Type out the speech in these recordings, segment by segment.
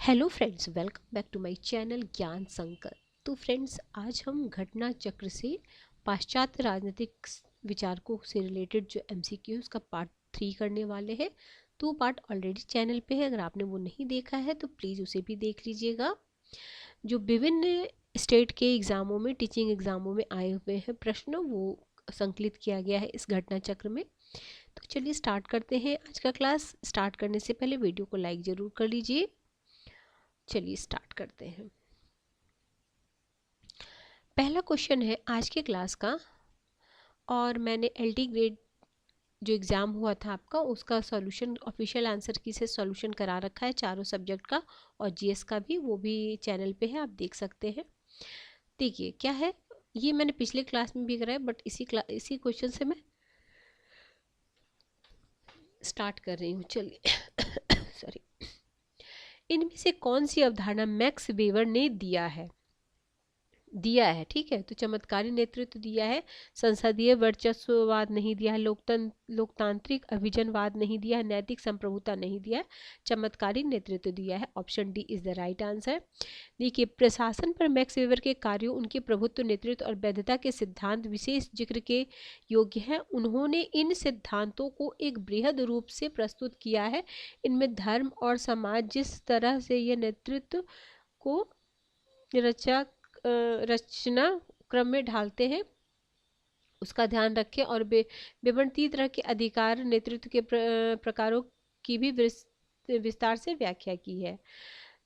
Hello friends, welcome back to my channel Gyan Sankar. तो friends, आज हम घटना चक्र से पाश्चात्य राजनीतिक विचारकों से रिलेटेड जो एमसीक्यूज का पार्ट 3 करने वाले हैं। तो वो पार्ट ऑलरेडी चैनल पे है, अगर आपने वो नहीं देखा है तो प्लीज़ उसे भी देख लीजिएगा। जो विभिन्न स्टेट के एग्ज़ामों में, टीचिंग एग्ज़ामों में आए हुए हैं प्रश्न, वो संकलित किया गया है इस घटना चक्र में। तो चलिए स्टार्ट करते हैं आज का क्लास। स्टार्ट करने से पहले वीडियो को लाइक ज़रूर कर लीजिए। चलिए स्टार्ट करते हैं। पहला क्वेश्चन है आज के क्लास का, और मैंने एलडी ग्रेड जो एग्ज़ाम हुआ था आपका, उसका सॉल्यूशन, ऑफिशियल आंसर की से सॉल्यूशन करा रखा है चारों सब्जेक्ट का, और जीएस का भी, वो भी चैनल पे है, आप देख सकते हैं। देखिए क्या है, ये मैंने पिछले क्लास में भी कराया, बट इसी क्वेश्चन से मैं स्टार्ट कर रही हूँ। चलिए सॉरी। इनमें से कौन सी अवधारणा मैक्स वेबर ने दिया है? ठीक है, तो चमत्कारी नेतृत्व दिया है, संसदीय वर्चस्ववाद नहीं दिया है, लोकतांत्रिक अभिजनवाद नहीं दिया है, नैतिक संप्रभुता नहीं दिया है, चमत्कारी नेतृत्व दिया है। Option D is the right answer. देखिए, प्रशासन पर मैक्स वेबर के कार्यों, उनके प्रभुत्व, नेतृत्व और वैधता के सिद्धांत विशेष जिक्र के योग्य हैं। उन्होंने इन सिद्धांतों को एक बृहद रूप से प्रस्तुत किया है। इनमें धर्म और समाज जिस तरह से यह नेतृत्व को रचना क्रम में ढालते हैं, उसका ध्यान रखें, और विवरणती तरह के अधिकार, नेतृत्व के प्रकारों की भी विस्तार से व्याख्या की है।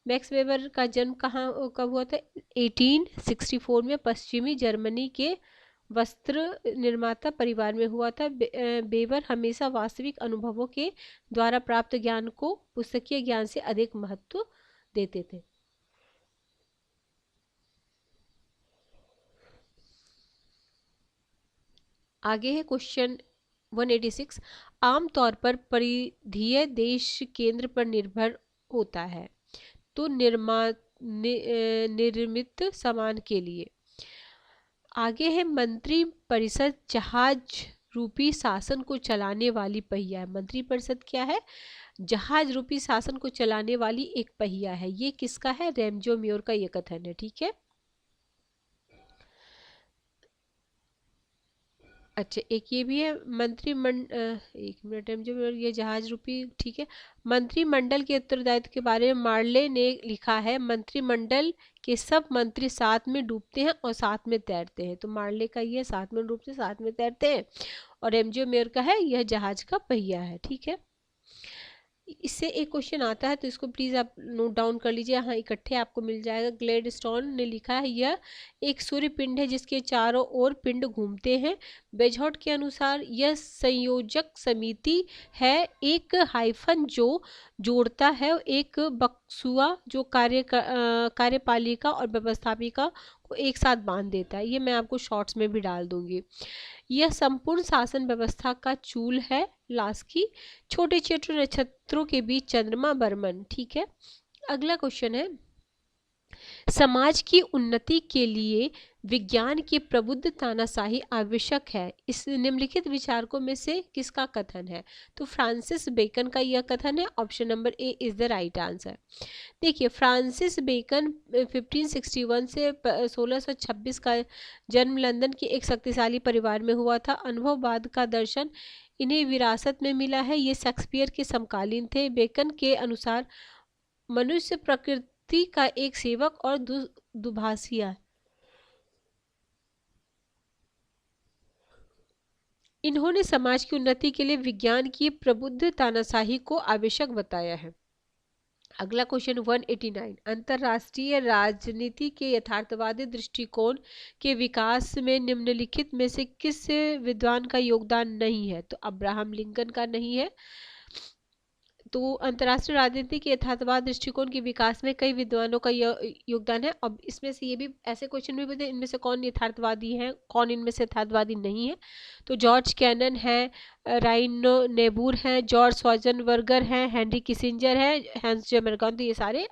मैक्स वेबर का जन्म कब हुआ था? 1864 में पश्चिमी जर्मनी के वस्त्र निर्माता परिवार में हुआ था। वेबर हमेशा वास्तविक अनुभवों के द्वारा प्राप्त ज्ञान को पुस्तकीय ज्ञान से अधिक महत्व देते थे। आगे है क्वेश्चन 186। आमतौर पर परिधीय देश केंद्र पर निर्भर होता है, तो निर्मित सामान के लिए। आगे है मंत्री परिषद जहाज रूपी शासन को चलाने वाली पहिया है। मंत्री परिषद क्या है? जहाज रूपी शासन को चलाने वाली एक पहिया है। ये किसका है? रेमजो म्योर का ये कथन है। ठीक है, अच्छा, एक ये भी है एक मिनट, जो ये जहाज रूपी, ठीक है। मंत्रिमंडल के उत्तरदायित्व के बारे में मार्ले ने लिखा है, मंत्रिमंडल के सब मंत्री साथ में डूबते हैं और साथ में तैरते हैं। तो मार्ले का ये साथ में डूबते, साथ में तैरते हैं, और एमजे मेयर का है यह जहाज का पहिया है। ठीक है, इससे एक क्वेश्चन आता है, तो इसको प्लीज आप नोट डाउन कर लीजिए, हाँ इकट्ठे आपको मिल जाएगा। ग्लेडस्टोन ने लिखा है, यह एक सूर्य पिंड है जिसके चारों ओर पिंड घूमते हैं। बेजहॉट के अनुसार यह संयोजक समिति है, एक हाइफन जो जोड़ता है, एक बक्सुआ जो कार्यपालिका और व्यवस्थापिका को एक साथ बांध देता है। ये मैं आपको शॉर्ट्स में भी डाल दूंगी। यह संपूर्ण शासन व्यवस्था का चूल है। लास्की, छोटे छोटे नक्षत्रों के बीच चंद्रमा बर्मन। ठीक है, अगला क्वेश्चन है, समाज की उन्नति के लिए विज्ञान की प्रबुद्ध तानाशाही आवश्यक है। इस निम्नलिखित विचारकों में से किसका कथन है? तो फ्रांसिस बेकन का यह कथन है। Option number A is the right answer. देखिए, फ्रांसिस बेकन 1561 से 1626 का जन्म लंदन के एक शक्तिशाली परिवार में हुआ था। अनुभववाद का दर्शन इन्हें विरासत में मिला है। ये शेक्सपियर के समकालीन थे। बेकन के अनुसार मनुष्य प्रकृति का एक सेवक और दुभाषिया। इन्होंने समाज की उन्नति के लिए विज्ञान की प्रबुद्ध तानाशाही को आवश्यक बताया है। अगला क्वेश्चन 189। अंतरराष्ट्रीय राजनीति के यथार्थवादी दृष्टिकोण के विकास में निम्नलिखित में से किस विद्वान का योगदान नहीं है? तो अब्राहम लिंकन का नहीं है। तो अंतर्राष्ट्रीय राजनीति के यथार्थवाद दृष्टिकोण के विकास में कई विद्वानों का योगदान है। अब इसमें से ये भी ऐसे क्वेश्चन भी पूछे, इनमें से कौन यथार्थवादी है, कौन इनमें से यथार्थवादी नहीं है? तो जॉर्ज कैनन है, राइनो नेबूर है, जॉर्ज स्वाजनबर्गर है, हेनरी किसिंजर है, हैंस जमरकॉन। तो ये सारे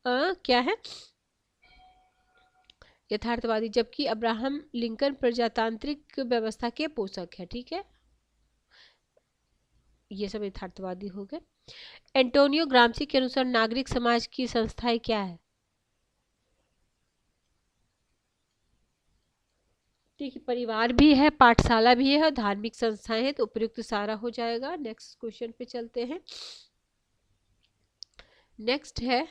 क्या है? यथार्थवादी। जबकि अब्राहम लिंकन प्रजातांत्रिक व्यवस्था के पोषक है। ठीक है, ये सब यथार्थवादी हो गए। एंटोनियो ग्राम्सी के अनुसार नागरिक समाज की संस्थाएं क्या है? ठीक है, परिवार भी है, पाठशाला भी है और धार्मिक संस्थाएं हैं, तो उपयुक्त सारा हो जाएगा। नेक्स्ट क्वेश्चन पे चलते हैं। नेक्स्ट है,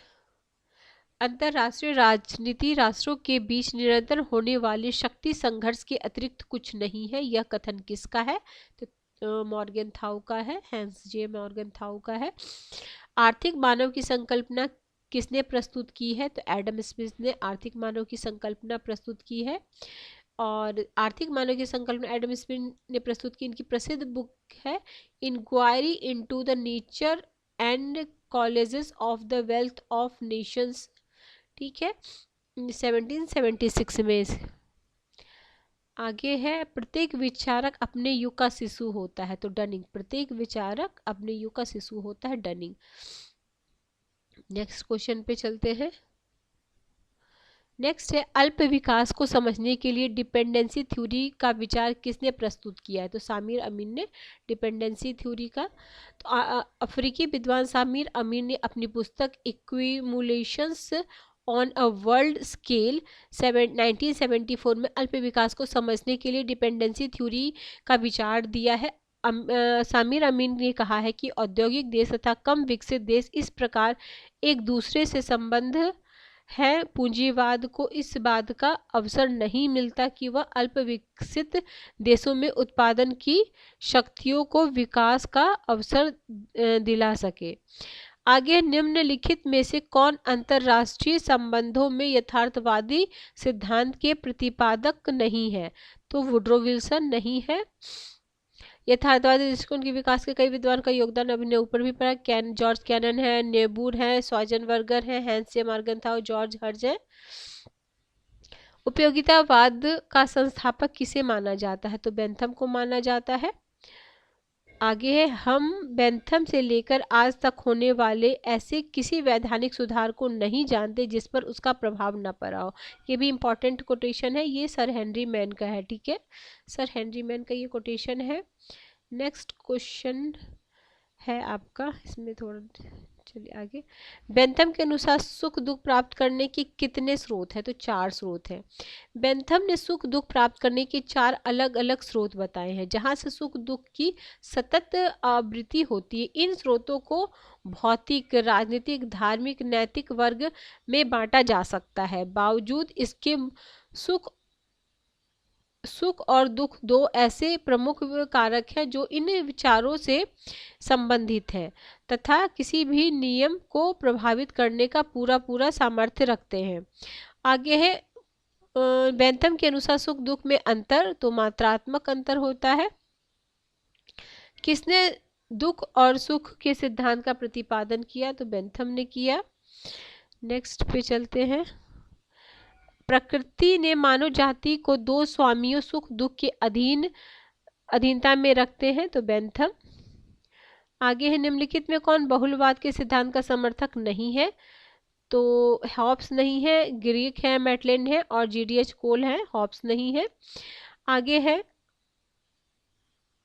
अंतरराष्ट्रीय राजनीति राष्ट्रों के बीच निरंतर होने वाले शक्ति संघर्ष के अतिरिक्त कुछ नहीं है। यह कथन किसका है? तो मॉर्गन थाउ का है, हैंस जे मॉर्गन थाउ का है। आर्थिक मानव की संकल्पना किसने प्रस्तुत की है? तो एडम स्मिथ ने आर्थिक मानव की संकल्पना प्रस्तुत की है। और आर्थिक मानव की संकल्पना एडम स्मिथ ने प्रस्तुत की, इनकी प्रसिद्ध बुक है inquiry into the nature and causes of the wealth of nations. ठीक है, 1776 में। आगे है, प्रत्येक विचारक अपने युग का शिशु होता है। तो डनिंग, प्रत्येक विचारक अपने युग का शिशु होता है, डनिंग। नेक्स्ट क्वेश्चन पे चलते हैं। नेक्स्ट है, अल्प विकास को समझने के लिए डिपेंडेंसी थ्योरी का विचार किसने प्रस्तुत किया है? तो सामिर अमीन ने डिपेंडेंसी थ्योरी का। तो अफ्रीकी विद्वान सामिर अमीन ने अपनी पुस्तक इक्विमुलेशंस ऑन अ वर्ल्ड स्केल 1974 में अल्प विकास को समझने के लिए डिपेंडेंसी थ्योरी का विचार दिया है। सामिर अमीन ने कहा है कि औद्योगिक देश तथा कम विकसित देश इस प्रकार एक दूसरे से संबंध है, पूंजीवाद को इस बात का अवसर नहीं मिलता कि वह अल्प विकसित देशों में उत्पादन की शक्तियों को विकास का अवसर दिला सके। आगे, निम्नलिखित में से कौन अंतरराष्ट्रीय संबंधों में यथार्थवादी सिद्धांत के प्रतिपादक नहीं है? तो वुड्रो विल्सन नहीं है। यथार्थवादी दृष्टिकोण के विकास के कई विद्वान का योगदान अभी ने ऊपर भी पढ़ा। जॉर्ज कैनन है, नेबूर है, स्वाजनबर्गर है, हैंस मॉर्गन था, जॉर्ज हर्ज है। उपयोगितावाद का संस्थापक किसे माना जाता है? तो बेंथम को माना जाता है। आगे है, हम बेंथम से लेकर आज तक होने वाले ऐसे किसी वैधानिक सुधार को नहीं जानते जिस पर उसका प्रभाव न पड़ा हो। ये भी इंपॉर्टेंट कोटेशन है, ये सर हेनरी मैन का है। ठीक है, सर हेनरी मैन का ये कोटेशन है। नेक्स्ट क्वेश्चन है आपका, इसमें थोड़ा चलिए आगे। बेंथम के अनुसार सुख दुख प्राप्त करने के कितने स्रोत हैं? तो 4 स्रोत हैं। बेंथम ने सुख दुख प्राप्त करने के 4 अलग अलग स्रोत बताए हैं जहां से सुख दुख की सतत आवृत्ति होती है। इन स्रोतों को भौतिक, राजनीतिक, धार्मिक, नैतिक वर्ग में बांटा जा सकता है। बावजूद इसके सुख और दुख दो ऐसे प्रमुख कारक हैं जो इन विचारों से संबंधित हैं तथा किसी भी नियम को प्रभावित करने का पूरा पूरा सामर्थ्य रखते हैं। आगे है, बेंथम के अनुसार सुख दुख में अंतर तो मात्रात्मक अंतर होता है। किसने दुख और सुख के सिद्धांत का प्रतिपादन किया? तो बेंथम ने किया। नेक्स्ट पे चलते हैं। प्रकृति ने मानव जाति को 2 स्वामियों सुख दुख के अधीनता में रखते हैं। तो बेंथम। आगे है, निम्नलिखित में कौन बहुलवाद के सिद्धांत का समर्थक नहीं है? तो हॉब्स नहीं है, ग्रीक है, मैटलैंड है और जीडीएच कोल है। हॉब्स नहीं है। आगे है,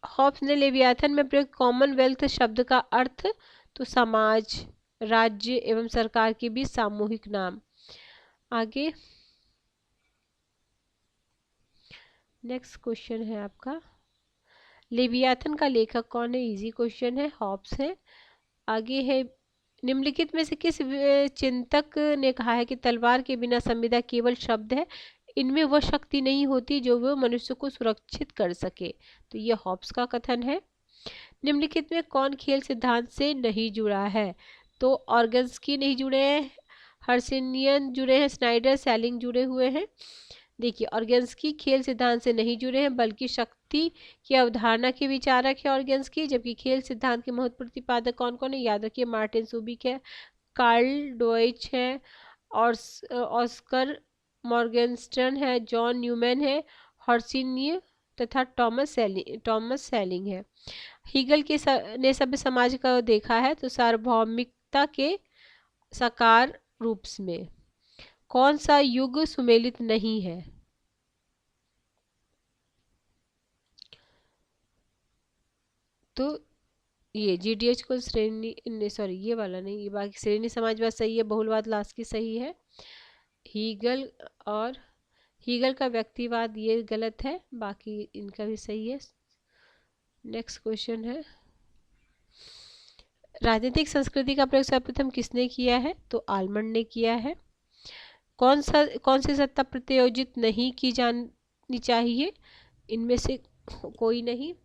हॉब्स ने लेवियाथन में प्रयुक्त कॉमनवेल्थ शब्द का अर्थ तो समाज, राज्य एवं सरकार के बीच सामूहिक नाम। आगे नेक्स्ट क्वेश्चन है आपका, लेवियाथन का लेखक कौन है? इजी क्वेश्चन है, हॉब्स है। आगे है, निम्नलिखित में से किस चिंतक ने कहा है कि तलवार के बिना संविदा केवल शब्द है, इनमें वह शक्ति नहीं होती जो वह मनुष्य को सुरक्षित कर सके? तो यह हॉब्स का कथन है। निम्नलिखित में कौन खेल सिद्धांत से नहीं जुड़ा है? तो ऑर्गन्सकी नहीं जुड़े हैं, हर्सिनियन जुड़े हैं, स्नाइडर, सेलिंग जुड़े हुए हैं। देखिए, ऑर्गन्सकी खेल सिद्धांत से नहीं जुड़े हैं बल्कि शक्ति की अवधारणा के विचारक है ऑर्गन्सकी। जबकि खेल सिद्धांत के महत्व प्रतिपादक कौन कौन है? याद रखिए, मार्टिन सुबिक है, कार्ल डोइच है, और ऑस्कर मॉर्गनस्टर्न है, जॉन न्यूमैन है, हॉर्सिनिय तथा टॉमस सेलिंग है। हीगल के ने सभ्य समाज का देखा है तो सार्वभौमिकता के साकार रूप में। कौन सा युग सुमेलित नहीं है? तो ये GDH को श्रेणी नहीं, सॉरी ये वाला नहीं, ये बाकी श्रेणी समाजवाद सही है, बहुलवाद लास्ट की सही है। हीगल और हीगल का व्यक्तिवाद ये गलत है, बाकी इनका भी सही है। नेक्स्ट क्वेश्चन है, राजनीतिक संस्कृति का प्रयोग सर्वप्रथम किसने किया है? तो आलमंड ने किया है। कौन सी सत्ता प्रत्यायोजित नहीं की जानी चाहिए? इनमें से कोई नहीं।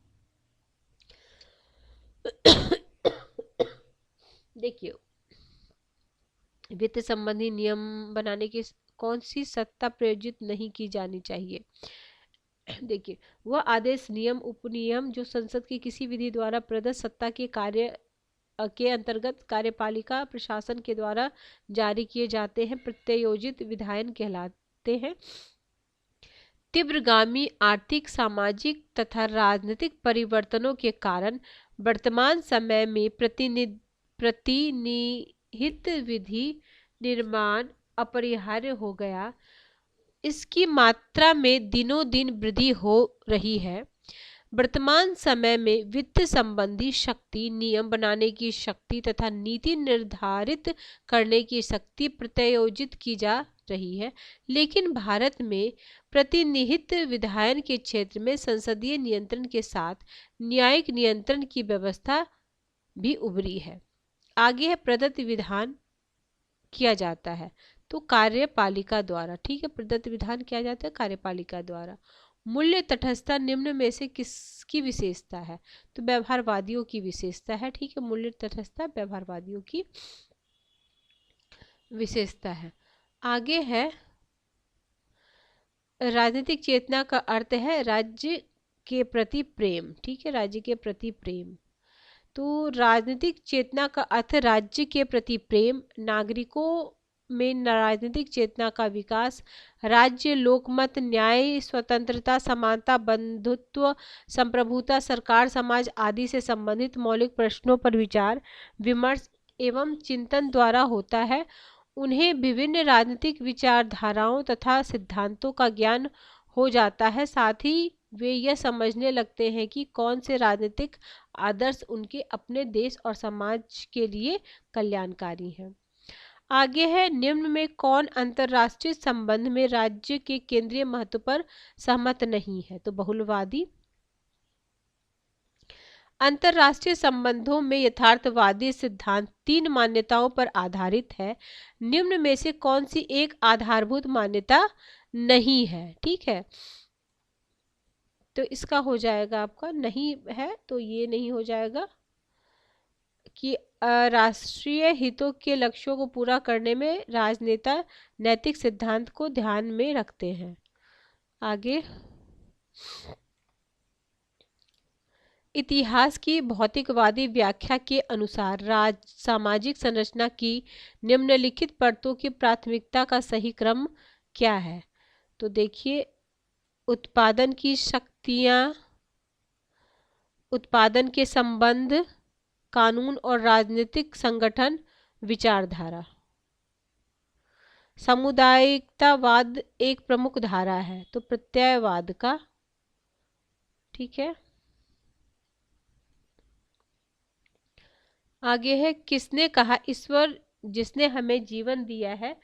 देखिए, वित्त संबंधी नियम बनाने की कौन सी सत्ता प्रयोजित नहीं की जानी चाहिए? देखिए, वह आदेश, नियम, उपनियम जो संसद की किसी विधि द्वारा प्रदत्त सत्ता के कार्य के अंतर्गत कार्यपालिका प्रशासन के द्वारा जारी किए जाते हैं, प्रत्यायोजित विधायन कहलाते हैं। तीव्रगामी आर्थिक, सामाजिक तथा राजनीतिक परिवर्तनों के कारण वर्तमान समय में प्रतिनिहित विधि निर्माण अपरिहार्य हो गया। इसकी मात्रा में दिनों दिन वृद्धि हो रही है। वर्तमान समय में वित्त संबंधी शक्ति, नियम बनाने की शक्ति तथा नीति निर्धारित करने की शक्ति प्रत्यायोजित की जा रही है, लेकिन भारत में प्रतिनिहित विधायन के क्षेत्र में संसदीय नियंत्रण के साथ न्यायिक नियंत्रण की व्यवस्था भी उभरी है। आगे है, प्रदत्त विधान किया जाता है तो कार्यपालिका द्वारा। ठीक है, प्रदत्त विधान किया जाता है कार्यपालिका द्वारा। मूल्य तटस्थता निम्न में से किसकी विशेषता है? तो व्यवहारवादियों की विशेषता है। ठीक है, मूल्य तटस्थता व्यवहारवादियों की विशेषता है। आगे है, राजनीतिक चेतना का अर्थ है राज्य के प्रति प्रेम। ठीक है, राज्य के प्रति प्रेम। तो राजनीतिक चेतना का अर्थ राज्य के प्रति प्रेम, नागरिकों में राजनीतिक चेतना का विकास, राज्य, लोकमत, न्याय, स्वतंत्रता, समानता, बंधुत्व, संप्रभुता, सरकार, समाज आदि से संबंधित मौलिक प्रश्नों पर विचार विमर्श एवं चिंतन द्वारा होता है। उन्हें विभिन्न राजनीतिक विचारधाराओं तथा सिद्धांतों का ज्ञान हो जाता है। साथ ही वे यह समझने लगते हैं कि कौन से राजनीतिक आदर्श उनके अपने देश और समाज के लिए कल्याणकारी हैं। आगे है, निम्न में कौन अंतर्राष्ट्रीय संबंध में राज्य के केंद्रीय महत्व पर सहमत नहीं है? तो बहुलवादी। अंतर्राष्ट्रीय संबंधों में यथार्थवादी सिद्धांत 3 मान्यताओं पर आधारित है। निम्न में से कौन सी एक आधारभूत मान्यता नहीं है? ठीक है, तो इसका हो जाएगा आपका नहीं है, तो ये नहीं हो जाएगा कि राष्ट्रीय हितों के लक्ष्यों को पूरा करने में राजनेता नैतिक सिद्धांत को ध्यान में रखते हैं। आगे, इतिहास की भौतिकवादी व्याख्या के अनुसार सामाजिक संरचना की निम्नलिखित परतों की प्राथमिकता का सही क्रम क्या है? तो देखिए, उत्पादन की शक्तियां, उत्पादन के संबंध, कानून और राजनीतिक संगठन, विचारधारा। सामुदायिकतावाद एक प्रमुख धारा है, तो प्रत्ययवाद का। ठीक है, आगे है, किसने कहा ईश्वर जिसने हमें जीवन दिया है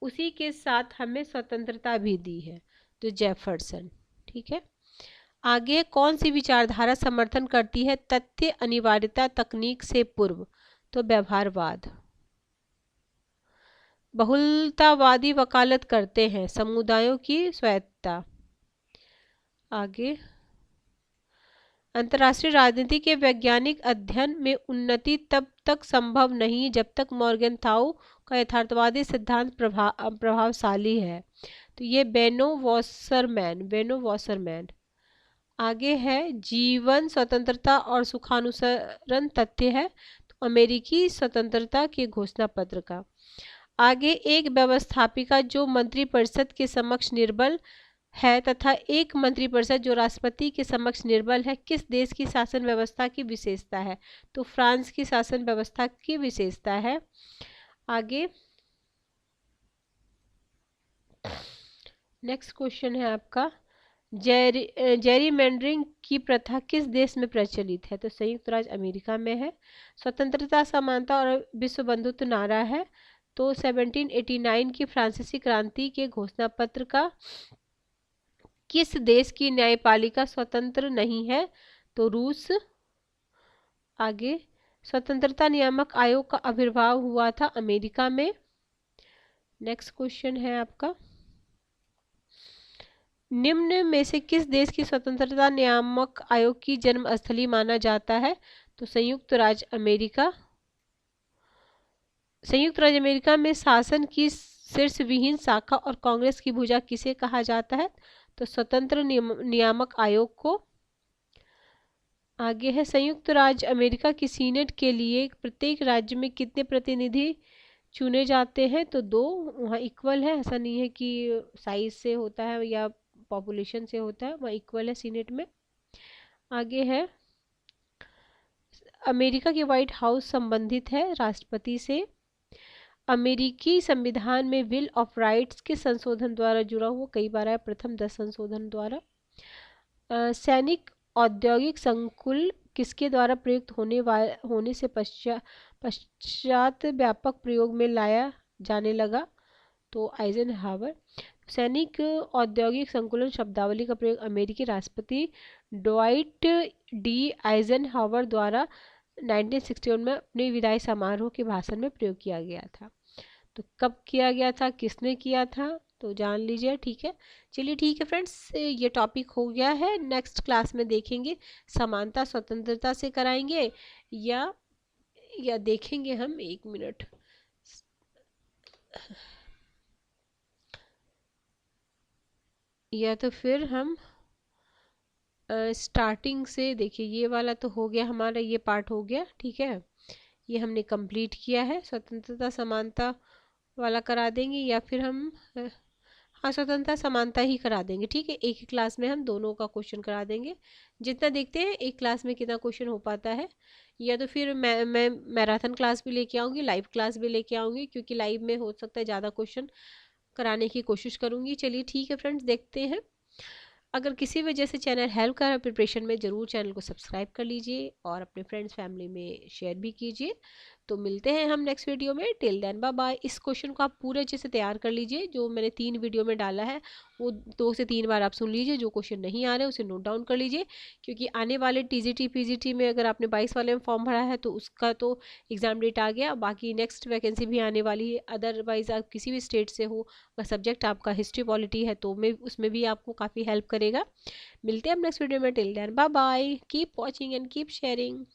उसी के साथ हमें स्वतंत्रता भी दी है? तो जेफरसन। ठीक है, आगे कौन सी विचारधारा समर्थन करती है तथ्य अनिवार्यता तकनीक से पूर्व? तो व्यवहारवाद। बहुलतावादी वकालत करते हैं समुदायों की स्वायत्तता। आगे, अंतर्राष्ट्रीय राजनीति के वैज्ञानिक अध्ययन में उन्नति तब तक संभव नहीं जब तक मॉर्गनथाउ का यथार्थवादी सिद्धांत प्रभावशाली है। तो ये बेनो वॉसरमैन। आगे है, जीवन, स्वतंत्रता और सुखानुसरण तथ्य है, तो अमेरिकी स्वतंत्रता के घोषणा पत्र का। आगे, एक व्यवस्थापिका जो मंत्रिपरिषद के समक्ष निर्बल है तथा एक मंत्रिपरिषद जो राष्ट्रपति के समक्ष निर्बल है, किस देश की शासन व्यवस्था की विशेषता है? तो फ्रांस की शासन व्यवस्था की विशेषता है। आगे, नेक्स्ट क्वेश्चन है आपका, जेरीमैंडरिंग की प्रथा किस देश में प्रचलित है? तो संयुक्त राज्य अमेरिका में है। स्वतंत्रता, समानता और विश्व बंधुत्व नारा है। तो 1789 की फ्रांसीसी क्रांति के घोषणा पत्र का किस देश की न्यायपालिका स्वतंत्र नहीं है? तो रूस। आगे, स्वतंत्रता नियामक आयोग का आविर्भाव हुआ था अमेरिका में। नेक्स्ट क्वेश्चन है आपका, निम्न में से किस देश की स्वतंत्रता नियामक आयोग की जन्मस्थली माना जाता है? तो संयुक्त राज्य अमेरिका। संयुक्त राज्य अमेरिका में शासन की शीर्ष विहीन शाखा और कांग्रेस की भुजा किसे कहा जाता है? तो स्वतंत्र नियामक आयोग को। आगे है, संयुक्त राज्य अमेरिका की सीनेट के लिए प्रत्येक राज्य में कितने प्रतिनिधि चुने जाते हैं? तो 2। वहाँ इक्वल है, ऐसा नहीं है कि साइज से होता है या पॉपुलेशन से होता है, वहाँ इक्वल है सीनेट में। आगे है, अमेरिका के व्हाइट हाउस संबंधित है राष्ट्रपति से। अमेरिकी संविधान में बिल ऑफ राइट्स के संशोधन द्वारा जुड़ा हुआ कई बार है, प्रथम 10 संशोधन द्वारा। सैनिक औद्योगिक संकुल किसके द्वारा प्रयुक्त होने से पश्चात व्यापक प्रयोग में लाया जाने लगा? तो आइजनहावर। सैनिक औद्योगिक संकुलन शब्दावली का प्रयोग अमेरिकी राष्ट्रपति ड्वाइट डी आइजनहावर द्वारा 1961 में अपने विदाई समारोह के भाषण में प्रयोग किया गया था। तो कब किया गया था, किसने किया था, तो जान लीजिए। ठीक है, चलिए ठीक है फ्रेंड्स, ये टॉपिक हो गया है। नेक्स्ट क्लास में देखेंगे समानता स्वतंत्रता से कराएंगे या देखेंगे हम, 1 मिनट, या तो फिर हम स्टार्टिंग से देखिए। ये वाला तो हो गया हमारा, ये पार्ट हो गया। ठीक है, ये हमने कंप्लीट किया है। स्वतंत्रता समानता वाला करा देंगे या फिर हम हाँ स्वतंत्रता समानता ही करा देंगे। ठीक है, एक ही क्लास में हम दोनों का क्वेश्चन करा देंगे। जितना देखते हैं एक क्लास में कितना क्वेश्चन हो पाता है, या तो फिर मैं मैराथन क्लास भी लेके आऊँगी, लाइव क्लास भी लेके आऊँगी, क्योंकि लाइव में हो सकता है ज़्यादा क्वेश्चन कराने की कोशिश करूँगी। चलिए ठीक है फ्रेंड्स, देखते हैं। अगर किसी वजह से चैनल हेल्प कर रहा है प्रिपरेशन में, ज़रूर चैनल को सब्सक्राइब कर लीजिए और अपने फ्रेंड्स फैमिली में शेयर भी कीजिए। तो मिलते हैं हम नेक्स्ट वीडियो में। Till then bye bye. इस क्वेश्चन को आप पूरे अच्छे से तैयार कर लीजिए, जो मैंने 3 वीडियो में डाला है वो 2 से 3 बार आप सुन लीजिए। जो क्वेश्चन नहीं आ रहे उसे नोट डाउन कर लीजिए, क्योंकि आने वाले टीजीटी पीजीटी में अगर आपने 22 वाले में फॉर्म भरा है तो उसका तो एग्ज़ाम डेट आ गया। बाकी नेक्स्ट वैकेंसी भी आने वाली है। अदरवाइज़ आप किसी भी स्टेट से हो, अगर सब्जेक्ट आपका हिस्ट्री पॉलिटी है तो उसमें भी आपको काफ़ी हेल्प करेगा। मिलते हैं नेक्स्ट वीडियो में। Till then bye bye, keep watching and keep sharing.